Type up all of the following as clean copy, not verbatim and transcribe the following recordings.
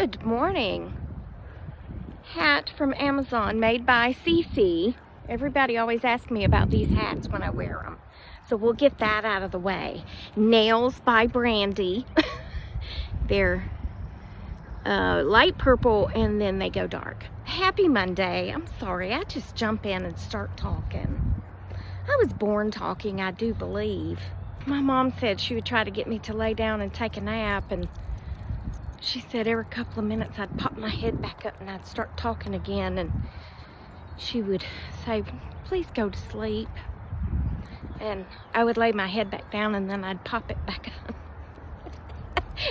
Good morning. Hat from Amazon made by Cece. Everybody always asks me about these hats when I wear them. So we'll get that out of the way. Nails by Brandy. They're light purple and then they go dark. Happy Monday. I'm sorry, I just jump in and start talking. I was born talking, I do believe. My mom said she would try to get me to lay down and take a nap, and she said every couple of minutes I'd pop my head back up and I'd start talking again, and she would say, please go to sleep. And I would lay my head back down and then I'd pop it back up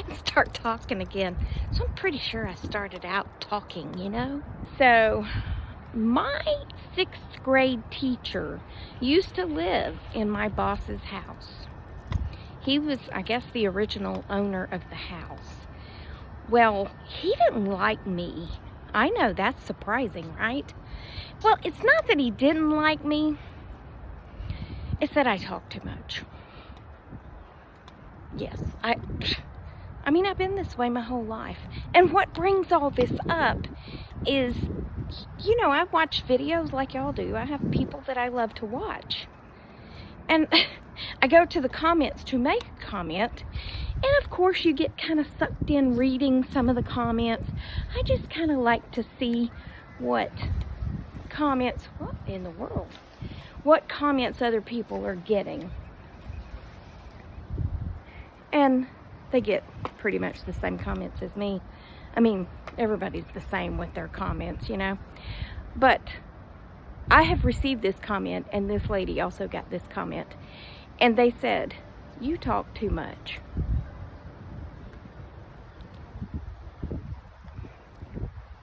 and start talking again. So I'm pretty sure I started out talking, you know? So my 6th grade teacher used to live in my boss's house. He was, I guess, the original owner of the house. Well, he didn't like me. I know, that's surprising, right? Well, it's not that he didn't like me. It's that I talk too much. Yes, I mean, I've been this way my whole life. And what brings all this up is, you know, I watch videos like y'all do. I have people that I love to watch. And I go to the comments to make a comment. And of course, you get kind of sucked in reading some of the comments. I just kind of like to see what comments, what in the world? What comments other people are getting. And they get pretty much the same comments as me. I mean, everybody's the same with their comments, you know. But I have received this comment, and this lady also got this comment. And they said, you talk too much.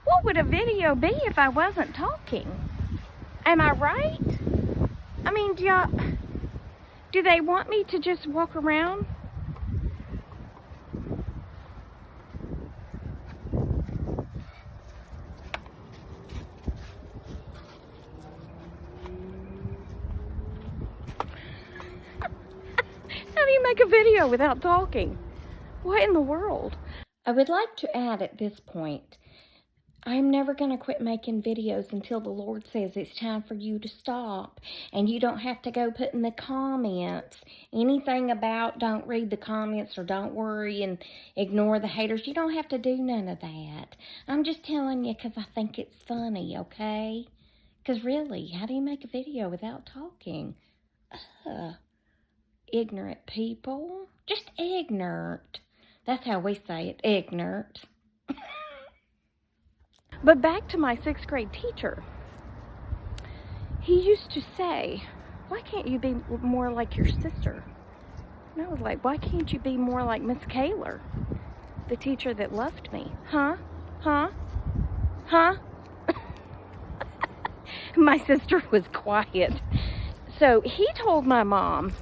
What would a video be if I wasn't talking? Am I right? I mean, do they want me to just walk around? How do you make a video without talking? What in the world? I would like to add at this point, I'm never going to quit making videos until the Lord says it's time for you to stop. And you don't have to go put in the comments anything about don't read the comments or don't worry and ignore the haters. You don't have to do none of that. I'm just telling you because I think it's funny, okay? Because really, how do you make a video without talking? Ignorant people. Just ignorant. That's how we say it, ignorant. But back to my 6th grade teacher. He used to say, why can't you be more like your sister? And I was like, why can't you be more like Miss Kaler, the teacher that loved me? Huh? My sister was quiet. So he told my mom,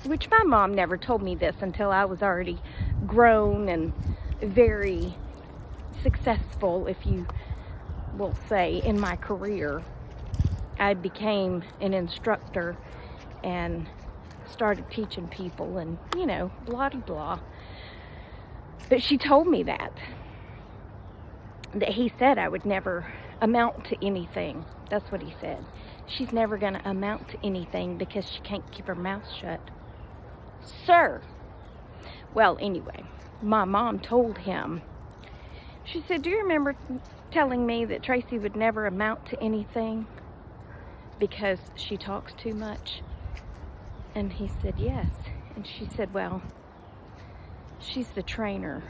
which my mom never told me this until I was already grown and very successful, if you will say, in my career. I became an instructor and started teaching people and, you know, blah, blah, blah. But she told me that he said I would never amount to anything. That's what he said. She's never going to amount to anything because she can't keep her mouth shut. Sir. Well, anyway, my mom told him, she said, do you remember telling me that Tracy would never amount to anything because she talks too much? And he said, yes. And she said, well, she's the trainer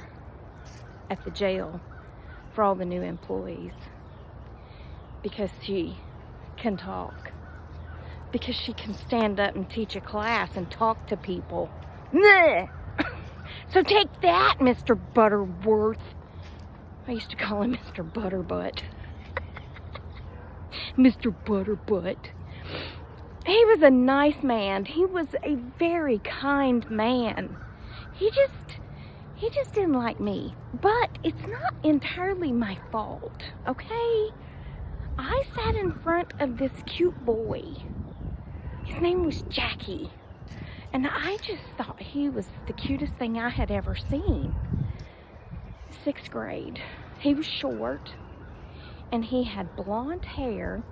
at the jail for all the new employees because she can talk. Because she can stand up and teach a class and talk to people. So take that, Mr. Butterworth. I used to call him Mr. Butterbutt. Mr. Butterbutt. He was a nice man. He was a very kind man. He just didn't like me. But it's not entirely my fault, okay? I sat in front of this cute boy. His name was Jackie. And I just thought he was the cutest thing I had ever seen. 6th grade. He was short, and he had blonde hair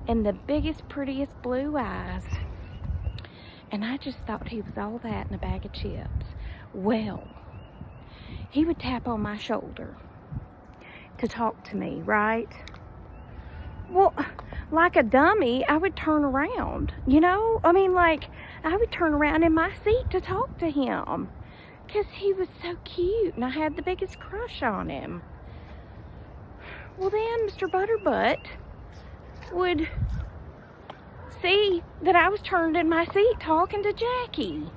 and the biggest, prettiest blue eyes. And I just thought he was all that in a bag of chips. Well, he would tap on my shoulder to talk to me, right? Well, like a dummy, I would turn around, you know? I mean, like, I would turn around in my seat to talk to him because he was so cute and I had the biggest crush on him. Well, then Mr. Butterbutt would see that I was turned in my seat talking to Jackie.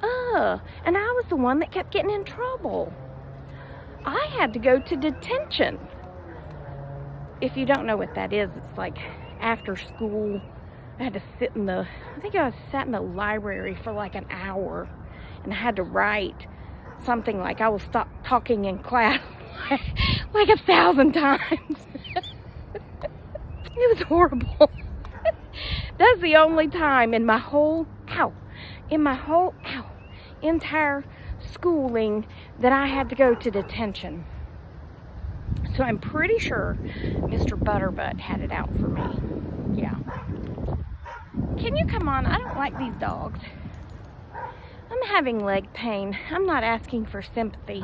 And I was the one that kept getting in trouble. I had to go to detention. If you don't know what that is, it's like after school, I had to sit in the, I think I sat in the library for like an hour, and I had to write something like I will stop talking in class like 1,000 times. It was horrible. That's the only time in my whole, entire schooling that I had to go to detention. So I'm pretty sure Mr. Butterbutt had it out for me. Yeah. Can you come on? I don't like these dogs. I'm having leg pain. I'm not asking for sympathy.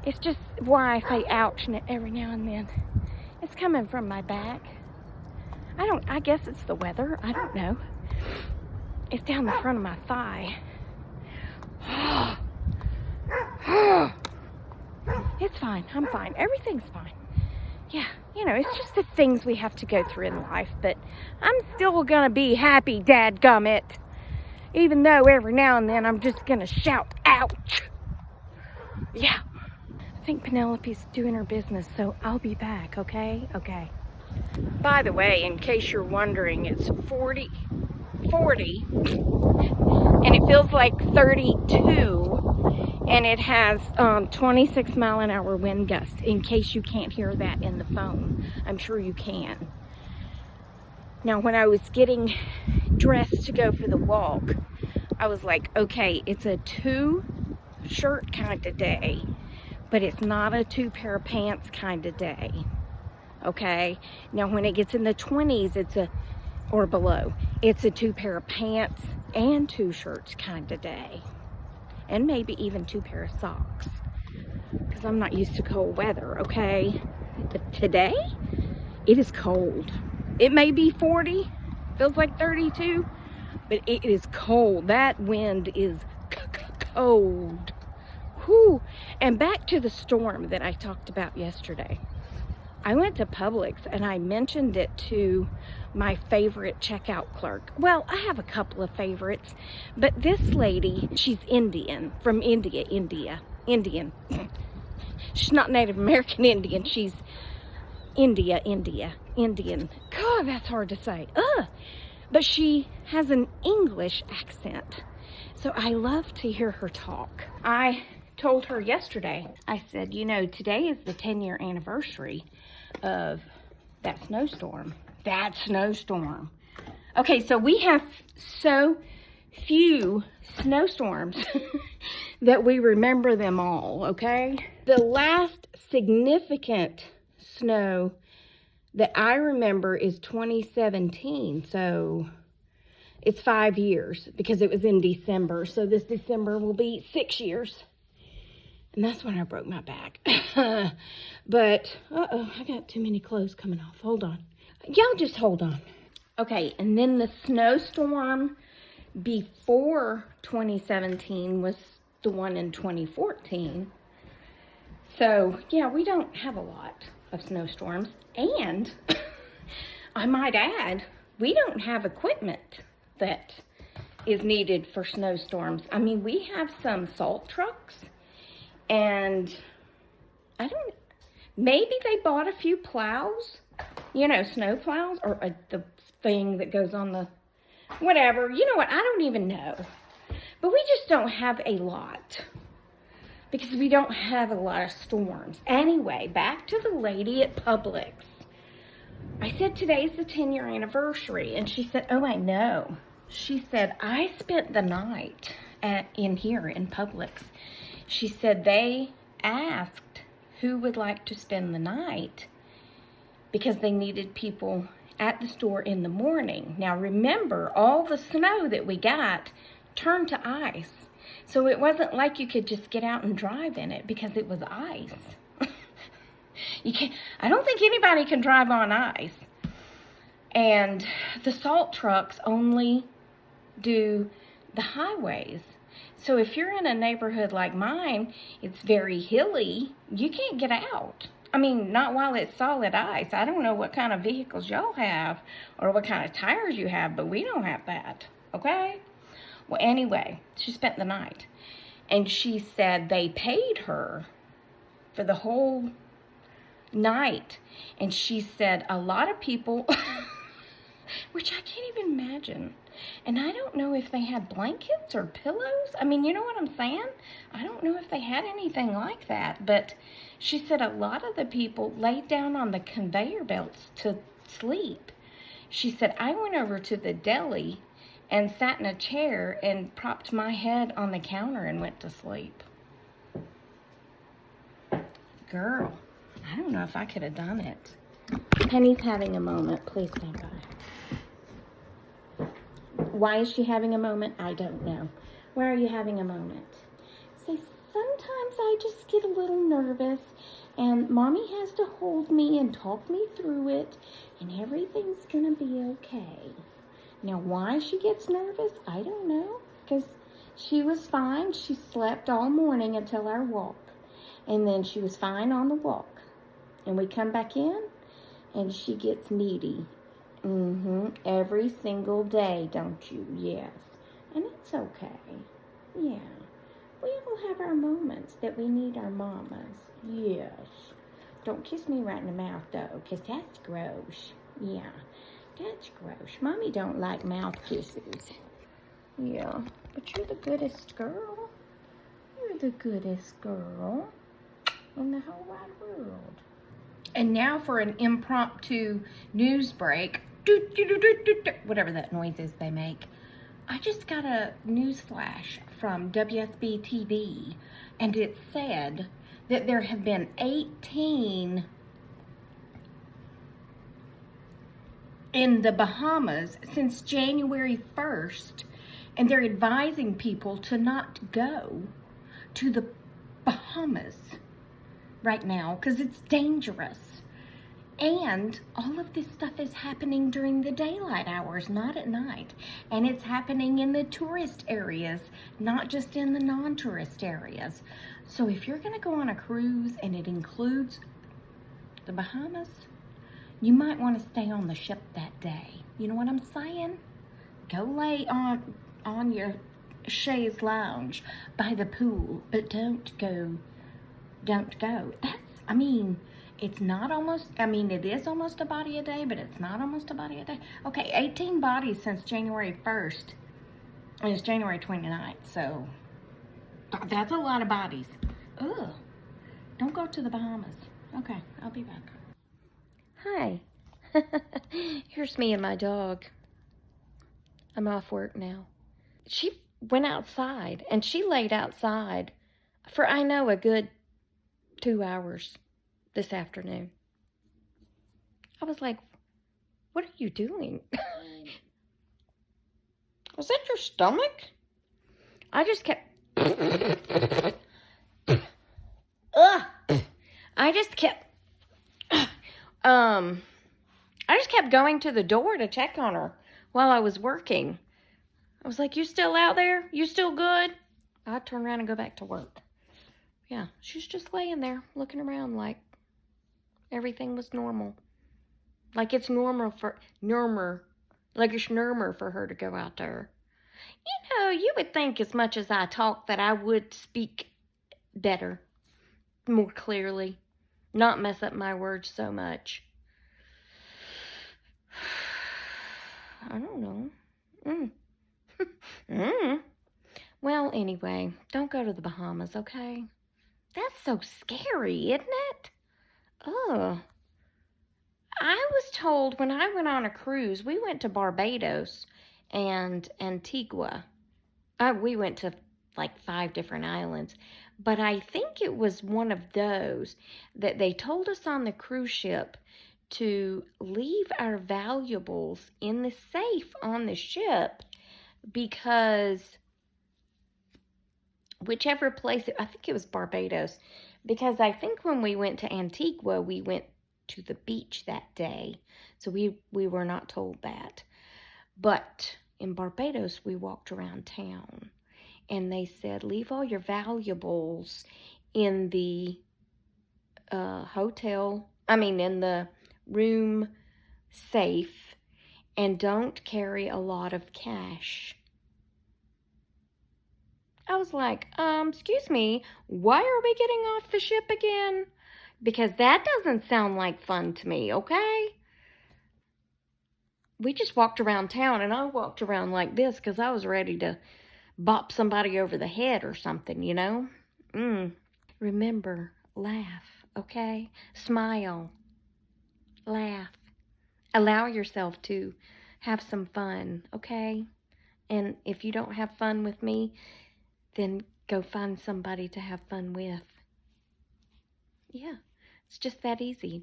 It's just why I say ouch every now and then. It's coming from my back. I guess it's the weather. I don't know. It's down the front of my thigh. It's fine. I'm fine. Everything's fine. Yeah, you know, it's just the things we have to go through in life, but I'm still gonna be happy, dadgummit. Even though every now and then I'm just gonna shout, ouch. Yeah. I think Penelope's doing her business, so I'll be back, okay? Okay. By the way, in case you're wondering, it's 40, and it feels like 32, and it has 26 mile an hour wind gust, in case you can't hear that in the phone. I'm sure you can. Now, when I was getting dressed to go for the walk, I was like, okay, it's a 2-shirt kind of day, but it's not a 2 pair of pants kind of day. Okay, now when it gets in the 20s, or below, it's a 2 pair of pants and 2 shirts kind of day. And maybe even 2 pair of socks. Because I'm not used to cold weather, okay? But today, it is cold. It may be 40, feels like 32, but it is cold. That wind is cold. Whew. And back to the storm that I talked about yesterday. I went to Publix and I mentioned it to my favorite checkout clerk. Well, I have a couple of favorites, but this lady, she's Indian, from Indian. She's not Native American Indian, she's Indian. God, that's hard to say. But she has an English accent, so I love to hear her talk. I told her yesterday, I said, you know, today is the 10-year anniversary of that snowstorm. Okay, so we have so few snowstorms that we remember them all, okay? The last significant snow that I remember is 2017, so it's 5 years because it was in December. So this December will be 6 years. And that's when I broke my back. But, I got too many clothes coming off. Hold on. Y'all just hold on. Okay, and then the snowstorm before 2017 was the one in 2014. So, yeah, we don't have a lot of snowstorms. And, I might add, we don't have equipment that is needed for snowstorms. I mean, we have some salt trucks. And maybe they bought a few plows, you know, snow plows, or the thing that goes on the, whatever. You know what, I don't even know. But we just don't have a lot, because we don't have a lot of storms. Anyway, back to the lady at Publix. I said, today's the 10-year anniversary, and she said, oh, I know. She said, I spent the night in here in Publix. She said they asked who would like to spend the night because they needed people at the store in the morning. Now remember, all the snow that we got turned to ice. So it wasn't like you could just get out and drive in it because it was ice. I don't think anybody can drive on ice. And the salt trucks only do the highways. So if you're in a neighborhood like mine, it's very hilly, you can't get out. I mean, not while it's solid ice. I don't know what kind of vehicles y'all have or what kind of tires you have, but we don't have that, okay? Well, anyway, she spent the night. And she said they paid her for the whole night. And she said a lot of people, which I can't even imagine. And I don't know if they had blankets or pillows. I mean, you know what I'm saying? I don't know if they had anything like that. But she said a lot of the people laid down on the conveyor belts to sleep. She said, I went over to the deli and sat in a chair and propped my head on the counter and went to sleep. Girl, I don't know if I could have done it. Penny's having a moment. Please stand by. Why is she having a moment? I don't know. Why are you having a moment? Say, sometimes I just get a little nervous and Mommy has to hold me and talk me through it and everything's gonna be okay. Now, why she gets nervous, I don't know, because she was fine. She slept all morning until our walk, and then she was fine on the walk. And we come back in, and she gets needy. Every single day, don't you? Yes. And it's okay. Yeah. We all have our moments that we need our mamas. Yes. Don't kiss me right in the mouth, though, because that's gross. Yeah. That's gross. Mommy don't like mouth kisses. Yeah, but you're the goodest girl. You're the goodest girl in the whole wide world. And now for an impromptu news break. Whatever that noise is they make. I just got a news flash from WSB TV, and it said that there have been 18 in the Bahamas since January 1st, and they're advising people to not go to the Bahamas right now because it's dangerous. And all of this stuff is happening during the daylight hours, not at night. And it's happening in the tourist areas, not just in the non-tourist areas. So if you're going to go on a cruise and it includes the Bahamas, you might want to stay on the ship that day. You know what I'm saying? Go lay on your chaise lounge by the pool, but don't go. I mean, it's not almost, I mean, it is almost a body a day, but it's not almost a body a day. Okay, 18 bodies since January 1st, and it's January 29th, so that's a lot of bodies. Ugh, don't go to the Bahamas. Okay, I'll be back. Hi. Here's me and my dog. I'm off work now. She went outside, and she laid outside for, I know, a good 2 hours this afternoon. I was like, what are you doing? Was that your stomach? I just kept... I just kept going to the door to check on her while I was working. I was like, you still out there? You still good? I'd turn around and go back to work. Yeah, she's just laying there looking around like everything was normal. Like it's normal for her to go out there. You know, you would think as much as I talk that I would speak better, more clearly, not mess up my words so much. I don't know. Well, anyway, don't go to the Bahamas, okay? That's so scary, isn't it? Ugh. I was told when I went on a cruise, we went to Barbados and Antigua. We went to like 5 different islands. But I think it was one of those that they told us on the cruise ship to leave our valuables in the safe on the ship, because whichever place, I think it was Barbados, because I think when we went to Antigua, we went to the beach that day, so we were not told that. But in Barbados, we walked around town, and they said, leave all your valuables in the in the room safe, and don't carry a lot of cash. I was like, excuse me, why are we getting off the ship again? Because that doesn't sound like fun to me, okay? We just walked around town, and I walked around like this because I was ready to bop somebody over the head or something, you know? Remember, laugh, okay? Smile. Laugh. Allow yourself to have some fun, okay? And if you don't have fun with me, then go find somebody to have fun with. Yeah, it's just that easy.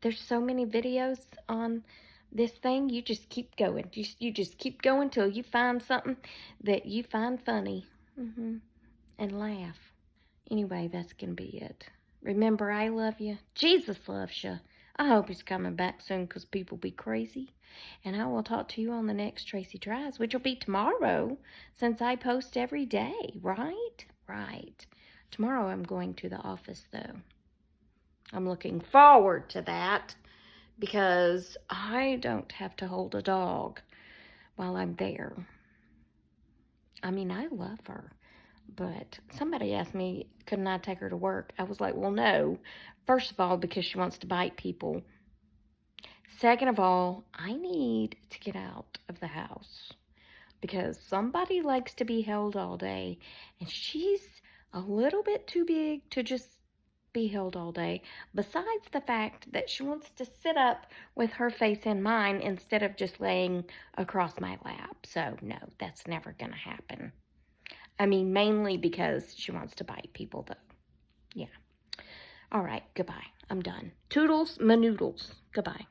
There's so many videos on this thing. You just keep going. You just keep going till you find something that you find funny. And laugh. Anyway, that's going to be it. Remember, I love you. Jesus loves you. I hope he's coming back soon, because people be crazy. And I will talk to you on the next Tracy Tries, which will be tomorrow, since I post every day, right? Right. Tomorrow I'm going to the office, though. I'm looking forward to that, because I don't have to hold a dog while I'm there. I mean, I love her. But somebody asked me, couldn't I take her to work? I was like, well, no. First of all, because she wants to bite people. Second of all, I need to get out of the house, because somebody likes to be held all day, and she's a little bit too big to just be held all day, besides the fact that she wants to sit up with her face in mine instead of just laying across my lap. So, no, that's never going to happen. I mean, mainly because she wants to bite people, though. Yeah. All right, goodbye. I'm done. Toodles, manoodles. Goodbye.